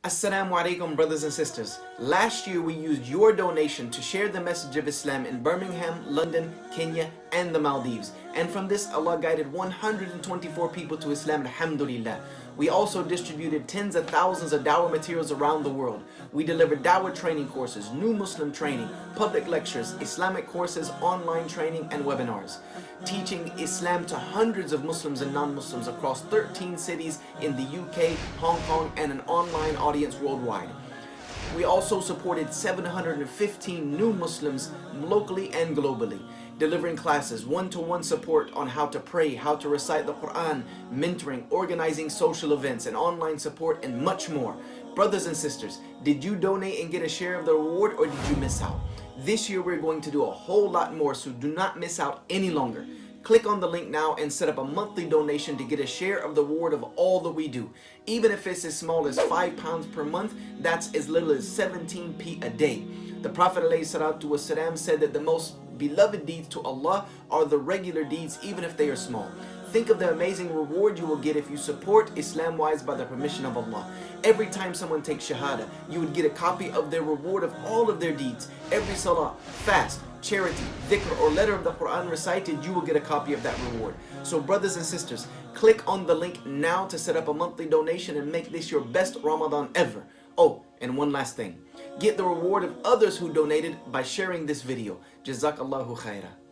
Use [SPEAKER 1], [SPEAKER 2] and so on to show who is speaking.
[SPEAKER 1] Assalamu alaikum, brothers and sisters. Last year we used your donation to share the message of Islam in Birmingham, London, Kenya, and the Maldives. And from this, Allah guided 124 people to Islam, alhamdulillah. We also distributed tens of thousands of dawah materials around the world. We delivered dawah training courses, new Muslim training, public lectures, Islamic courses, online training, and webinars. Teaching Islam to hundreds of Muslims and non-Muslims across 13 cities in the UK, Hong Kong, and an online audience worldwide. We also supported 715 new Muslims locally and globally, delivering classes, one-to-one support on how to pray, how to recite the Quran, mentoring, organizing social events, and online support, and much more. Brothers and sisters, did you donate and get a share of the reward, or did you miss out? This year we're going to do a whole lot more, so do not miss out any longer. Click on the link now and set up a monthly donation to get a share of the reward of all that we do. Even if it's as small as £5 per month, that's as little as 17p a day. The Prophet ﷺ said that the most beloved deeds to Allah are the regular deeds, even if they are small. Think of the amazing reward you will get if you support Islam-wise by the permission of Allah. Every time someone takes Shahada, you would get a copy of their reward of all of their deeds. Every salah, fast, charity, dhikr, or letter of the Quran recited, you will get a copy of that reward. So brothers and sisters, click on the link now to set up a monthly donation and make this your best Ramadan ever. Oh, and one last thing. Get the reward of others who donated by sharing this video. Jazakallahu khairah.